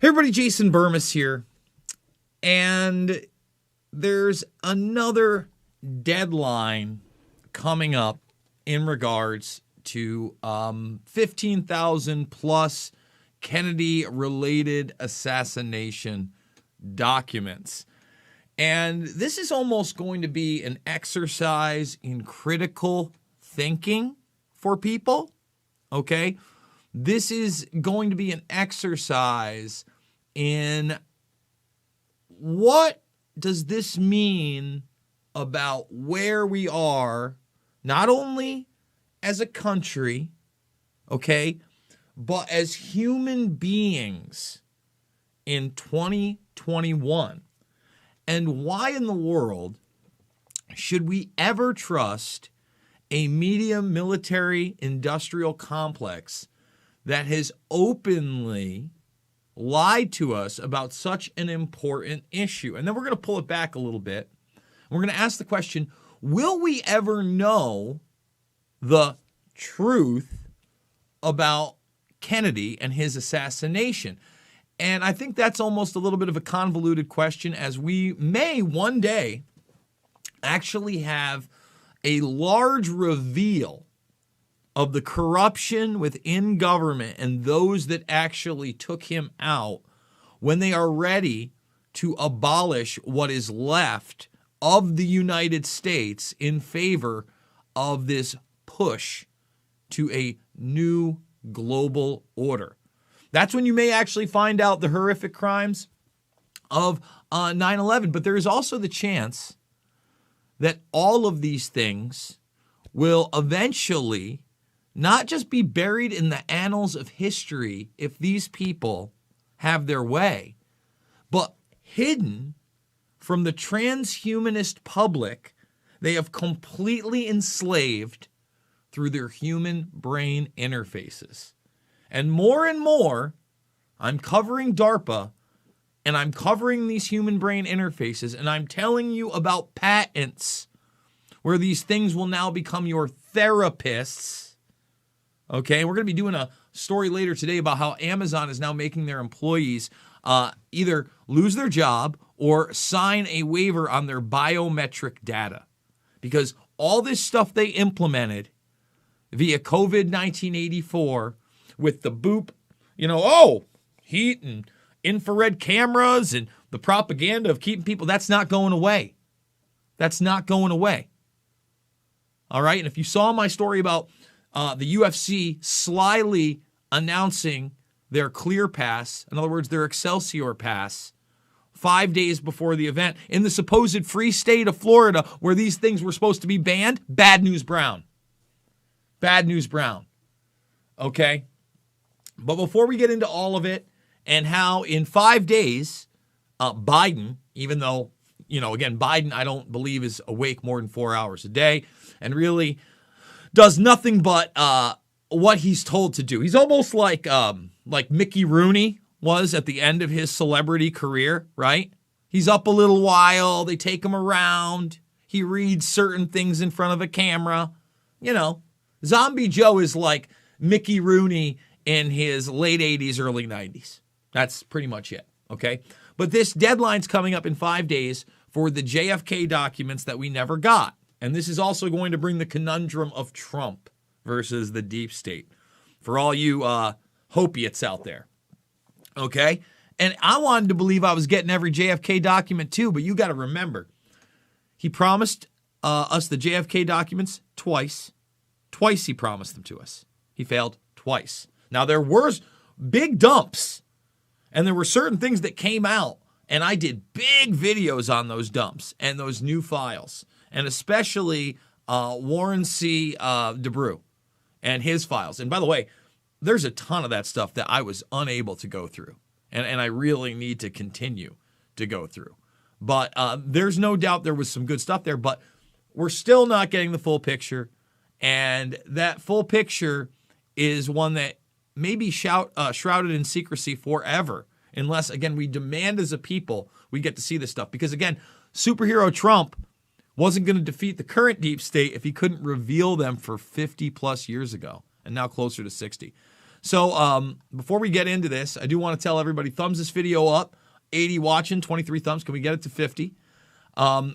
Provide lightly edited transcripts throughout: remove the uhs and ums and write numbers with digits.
Hey everybody, Jason Burmis here, and there's another deadline coming up in regards to 15,000 plus Kennedy-related assassination documents. And this is almost going to be an exercise in critical thinking for people, okay? This is going to be an exercise in what does this mean about where we are, not only as a country, okay, but as human beings in 2021. And why in the world should we ever trust a media military industrial complex that has openly lied to us about such an important issue? And then we're going to pull it back a little bit. We're going to ask the question, will we ever know the truth about Kennedy and his assassination? And I think that's almost a little bit of a convoluted question, as we may one day actually have a large reveal of the corruption within government and those that actually took him out when they are ready to abolish what is left of the United States in favor of this push to a new global order. That's when you may actually find out the horrific crimes of 9/11. But there is also the chance that all of these things will eventually not just be buried in the annals of history if these people have their way, but hidden from the transhumanist public they have completely enslaved through their human brain interfaces. And more, I'm covering DARPA, and I'm covering these human brain interfaces, and I'm telling you about patents where these things will now become your therapists. Okay, we're going to be doing a story later today about how Amazon is now making their employees either lose their job or sign a waiver on their biometric data, because all this stuff they implemented via COVID-1984 with the boop, heat and infrared cameras and the propaganda of keeping people, that's not going away. That's not going away. All right, and if you saw my story about the UFC slyly announcing their clear pass, in other words, their Excelsior pass, 5 days before the event in the supposed free state of Florida where these things were supposed to be banned, bad news Brown. Bad news Brown. Okay? But before we get into all of it and how in 5 days, Biden, even though, again, Biden I don't believe is awake more than 4 hours a day and really does nothing but what he's told to do. He's almost like Mickey Rooney was at the end of his celebrity career, right? He's up a little while, they take him around, he reads certain things in front of a camera. Zombie Joe is like Mickey Rooney in his late 80s, early 90s. That's pretty much it, okay? But this deadline's coming up in 5 days for the JFK documents that we never got. And this is also going to bring the conundrum of Trump versus the deep state for all you hopiates out there, okay? And I wanted to believe I was getting every JFK document too, but you got to remember, he promised us the JFK documents twice. Twice he promised them to us. He failed twice. Now, there were big dumps, and there were certain things that came out, and I did big videos on those dumps and those new files, and especially Warren C. DeBrew and his files. And by the way, there's a ton of that stuff that I was unable to go through, and I really need to continue to go through. But there's no doubt there was some good stuff there, but we're still not getting the full picture, and that full picture is one that may be shrouded in secrecy forever, unless, again, we demand as a people we get to see this stuff. Because, again, superhero Trump wasn't going to defeat the current deep state if he couldn't reveal them for 50 plus years ago, and now closer to 60. So before we get into this, I do want to tell everybody, thumbs this video up. 80 watching, 23 thumbs. Can we get it to 50?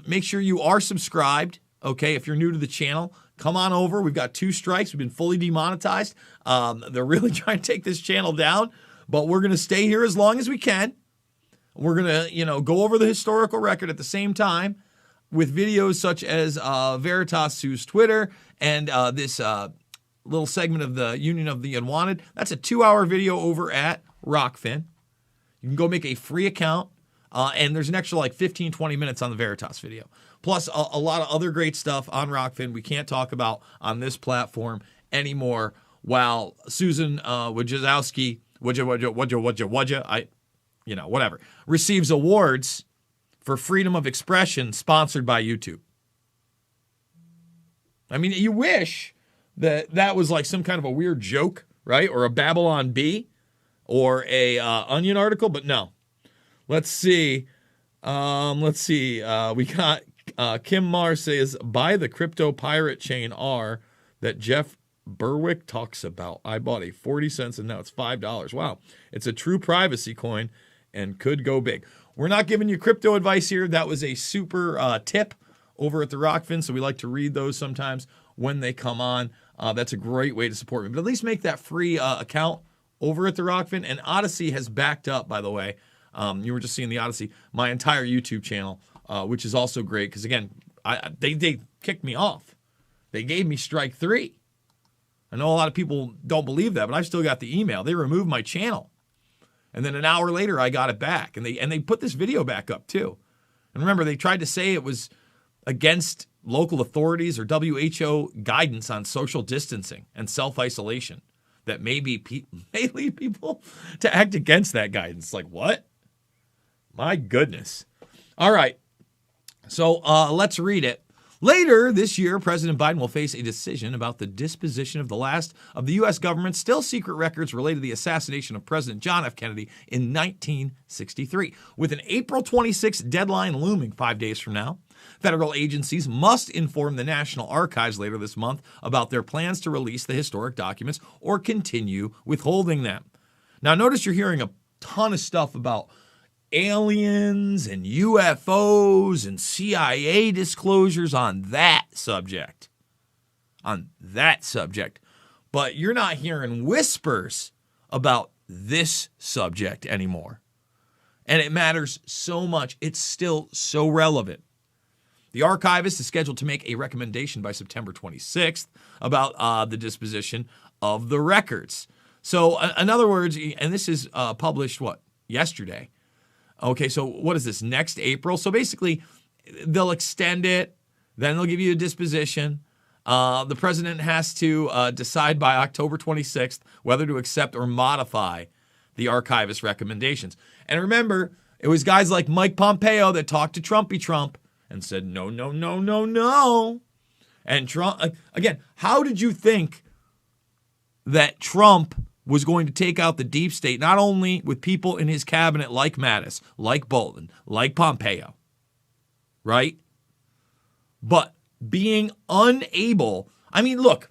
Make sure you are subscribed. Okay, if you're new to the channel, come on over. We've got 2 strikes. We've been fully demonetized. They're really trying to take this channel down, but we're going to stay here as long as we can. We're going to, go over the historical record at the same time with videos such as Veritas Sue's Twitter and this little segment of the Union of the Unwanted. That's a 2-hour video over at Rockfin. You can go make a free account, and there's an extra like 15, 20 minutes on the Veritas video. Plus a lot of other great stuff on Rockfin we can't talk about on this platform anymore, while Susan Wojciechowski, whatever, receives awards for freedom of expression sponsored by YouTube. I mean, you wish that was like some kind of a weird joke, right? Or a Babylon Bee or a Onion article, but no. Let's see. We got Kim Marr says, buy the crypto pirate chain R that Jeff Berwick talks about. I bought a 40 cents and now it's $5. Wow. It's a true privacy coin and could go big. We're not giving you crypto advice here. That was a super tip over at the Rockfin, so we like to read those sometimes when they come on. That's a great way to support me. But at least make that free account over at the Rockfin. And Odyssey has backed up, by the way. You were just seeing the Odyssey, my entire YouTube channel, which is also great because, again, they kicked me off. They gave me strike 3. I know a lot of people don't believe that, but I've still got the email. They removed my channel. And then an hour later, I got it back. And they put this video back up, too. And remember, they tried to say it was against local authorities or WHO guidance on social distancing and self-isolation that may lead people to act against that guidance. Like, what? My goodness. All right. So let's read it. Later this year, President Biden will face a decision about the disposition of the last of the U.S. government's still secret records related to the assassination of President John F. Kennedy in 1963. With an April 26th deadline looming 5 days from now, federal agencies must inform the National Archives later this month about their plans to release the historic documents or continue withholding them. Now, notice you're hearing a ton of stuff about aliens and UFOs and CIA disclosures on that subject. But you're not hearing whispers about this subject anymore. And it matters so much. It's still so relevant. The archivist is scheduled to make a recommendation by September 26th about the disposition of the records. So, in other words, and this is published, yesterday? Okay, so what is this, next April? So basically, they'll extend it, then they'll give you a disposition. The president has to decide by October 26th whether to accept or modify the archivist recommendations. And remember, it was guys like Mike Pompeo that talked to Trumpy Trump and said, no, no, no, no, no. And Trump, again, how did you think that Trump was going to take out the deep state, not only with people in his cabinet like Mattis, like Bolton, like Pompeo, right? But being unable, I mean, look,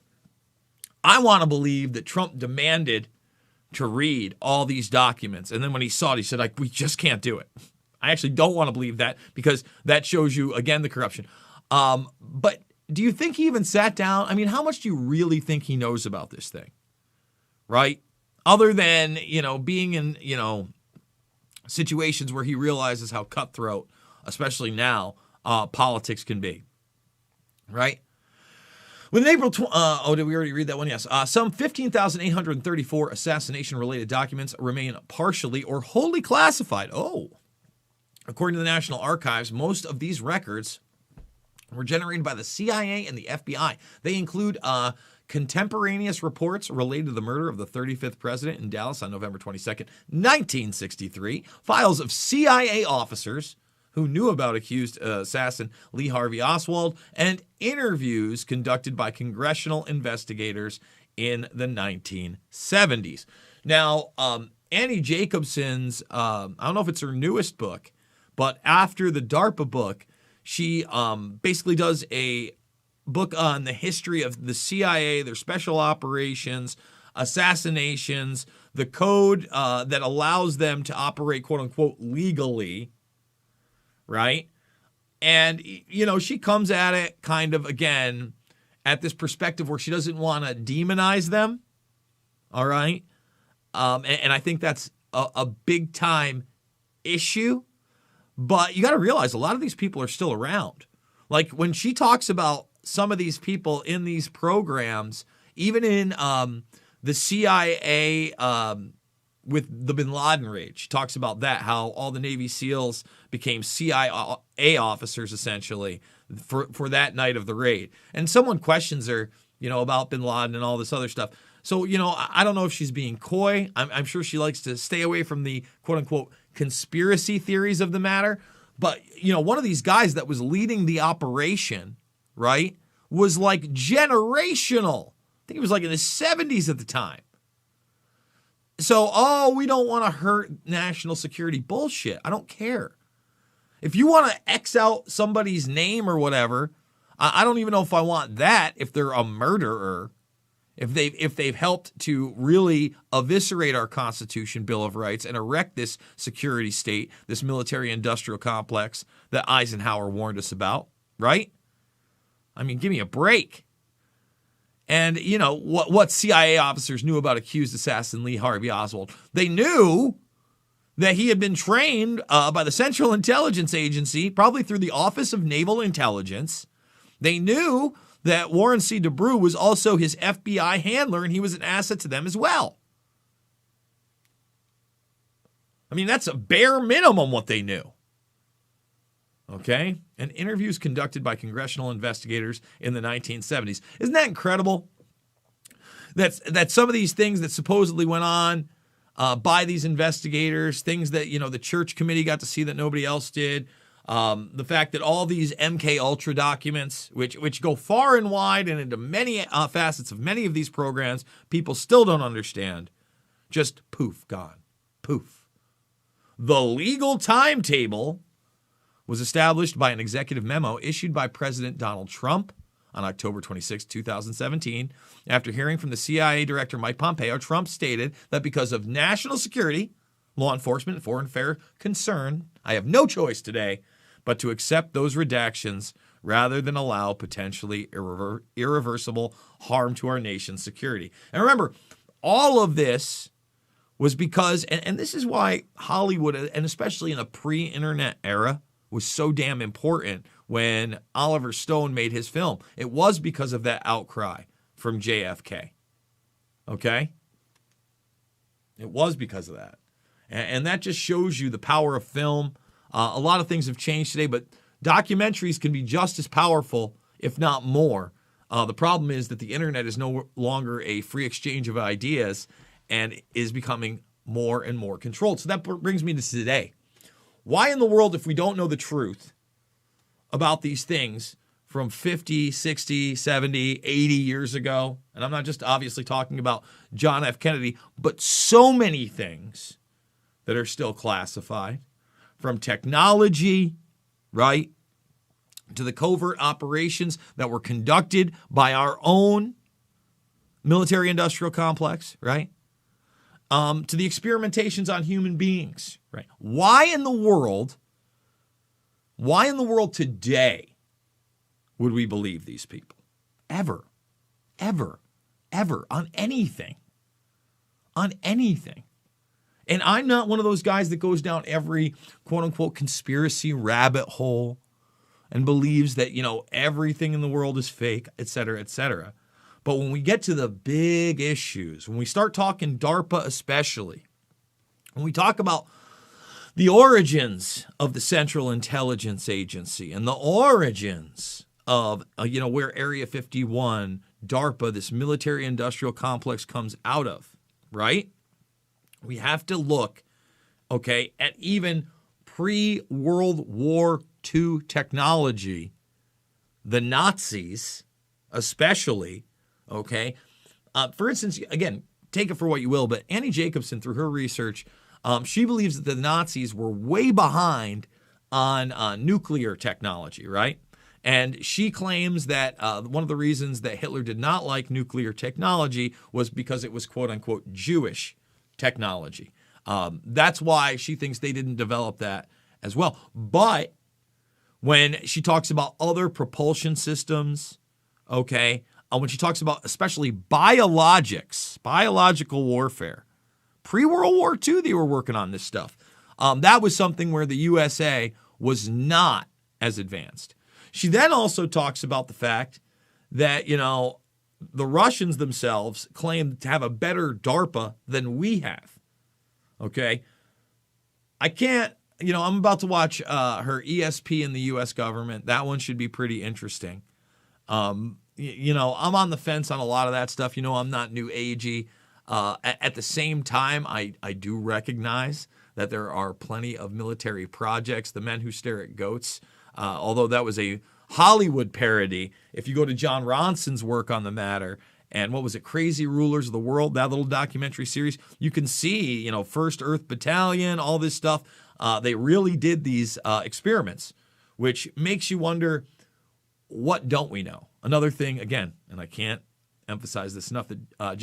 I want to believe that Trump demanded to read all these documents. And then when he saw it, he said, like, we just can't do it. I actually don't want to believe that because that shows you, again, the corruption. But do you think he even sat down? I mean, how much do you really think he knows about this thing? Right? Other than, being in, situations where he realizes how cutthroat, especially now, politics can be. Right? With an April, did we already read that one? Yes. Some 15,834 assassination-related documents remain partially or wholly classified. Oh. According to the National Archives, most of these records were generated by the CIA and the FBI. They include contemporaneous reports related to the murder of the 35th president in Dallas on November 22nd, 1963, files of CIA officers who knew about accused assassin Lee Harvey Oswald, and interviews conducted by congressional investigators in the 1970s. Now, Annie Jacobson's, I don't know if it's her newest book, but after the DARPA book, she basically does a book on the history of the CIA, their special operations, assassinations, the code that allows them to operate, quote unquote, legally, right? And, you know, she comes at it kind of, again, at this perspective where she doesn't want to demonize them, all right? And I think that's a big time issue. But you got to realize a lot of these people are still around. Like when she talks about some of these people in these programs, even in the CIA with the Bin Laden raid, she talks about that, how all the Navy SEALs became CIA officers essentially for that night of the raid. And someone questions her, you know, about Bin Laden and all this other stuff. So, you know, I don't know if she's being coy. I'm sure she likes to stay away from the quote unquote conspiracy theories of the matter. But, you know, one of these guys that was leading the operation, right, was like generational. I think he was like in his 70s at the time. So, oh, we don't want to hurt national security. Bullshit. I don't care. If you want to X out somebody's name or whatever, I don't even know if I want that if they're a murderer. If they've helped to really eviscerate our Constitution, Bill of Rights, and erect this security state, this military-industrial complex that Eisenhower warned us about, right? I mean, give me a break. And, you know, what CIA officers knew about accused assassin Lee Harvey Oswald? They knew that he had been trained by the Central Intelligence Agency, probably through the Office of Naval Intelligence. They knew that Warren C. DeBrew was also his FBI handler, and he was an asset to them as well. I mean, that's a bare minimum what they knew. Okay? And interviews conducted by congressional investigators in the 1970s. Isn't that incredible? That some of these things that supposedly went on by these investigators, things that, you know, the church committee got to see that nobody else did, the fact that all these MK Ultra documents, which go far and wide and into many facets of many of these programs, people still don't understand. Just poof, gone. Poof. The legal timetable was established by an executive memo issued by President Donald Trump on October 26, 2017. After hearing from the CIA Director Mike Pompeo, Trump stated that because of national security, law enforcement, and foreign affairs concern, I have no choice today but to accept those redactions rather than allow potentially irreversible harm to our nation's security. And remember, all of this was because, and this is why Hollywood, and especially in a pre-internet era, was so damn important when Oliver Stone made his film. It was because of that outcry from JFK. Okay? It was because of that. And that just shows you the power of film. A lot of things have changed today, but documentaries can be just as powerful, if not more. The problem is that the internet is no longer a free exchange of ideas and is becoming more and more controlled. So that brings me to today. Why in the world, if we don't know the truth about these things from 50, 60, 70, 80 years ago, and I'm not just obviously talking about John F. Kennedy, but so many things that are still classified, from technology, right, to the covert operations that were conducted by our own military-industrial complex, right, to the experimentations on human beings, right? Why in the world today would we believe these people? Ever, on anything. On anything. And I'm not one of those guys that goes down every quote-unquote conspiracy rabbit hole and believes that, you know, everything in the world is fake, et cetera, et cetera. But when we get to the big issues, when we start talking DARPA especially, when we talk about the origins of the Central Intelligence Agency and the origins of, where Area 51, DARPA, this military-industrial complex comes out of, right? We have to look, okay, at even pre-World War II technology, the Nazis especially, okay? For instance, again, take it for what you will, but Annie Jacobson, through her research, she believes that the Nazis were way behind on nuclear technology, right? And she claims that one of the reasons that Hitler did not like nuclear technology was because it was quote unquote Jewish technology. That's why she thinks they didn't develop that as well. But when she talks about other propulsion systems, okay, when she talks about especially biologics, biological warfare, pre-World War II, they were working on this stuff. That was something where the USA was not as advanced. She then also talks about the fact that, the Russians themselves claim to have a better DARPA than we have. Okay? I can't, I'm about to watch her ESP in the U.S. government. That one should be pretty interesting. I'm on the fence on a lot of that stuff. I'm not new agey. At the same time, I do recognize that there are plenty of military projects. The Men Who Stare at Goats, although that was a Hollywood parody. If you go to John Ronson's work on the matter, and what was it, Crazy Rulers of the World, that little documentary series, you can see, 1st Earth Battalion, all this stuff. They really did these experiments, which makes you wonder, what don't we know? Another thing, again, and I can't emphasize this enough, that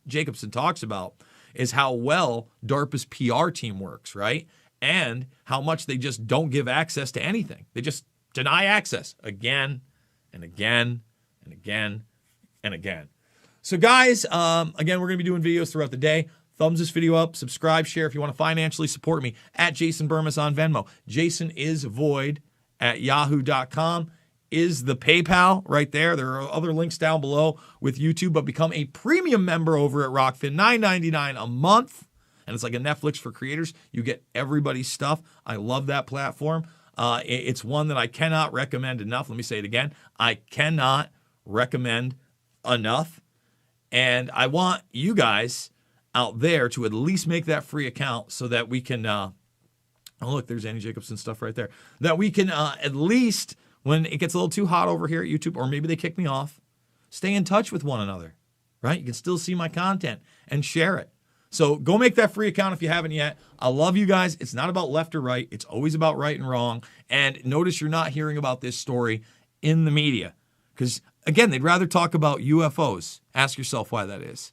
Jacobson talks about is how well DARPA's PR team works, right? And how much they just don't give access to anything. They just deny access again and again and again and again. So guys, again, we're going to be doing videos throughout the day. Thumbs this video up, subscribe, share if you want to financially support me at Jason Burmis on Venmo. Jason is void at yahoo.com is the PayPal right there. There are other links down below with YouTube, but become a premium member over at Rockfin, $9.99 a month. And it's like a Netflix for creators. You get everybody's stuff. I love that platform. It's one that I cannot recommend enough. Let me say it again. I cannot recommend enough. And I want you guys out there to at least make that free account so that we can, oh, look, there's Annie Jacobson stuff right there, that we can at least, when it gets a little too hot over here at YouTube, or maybe they kick me off, stay in touch with one another, right? You can still see my content and share it. So go make that free account if you haven't yet. I love you guys. It's not about left or right. It's always about right and wrong. And notice you're not hearing about this story in the media because, again, they'd rather talk about UFOs. Ask yourself why that is.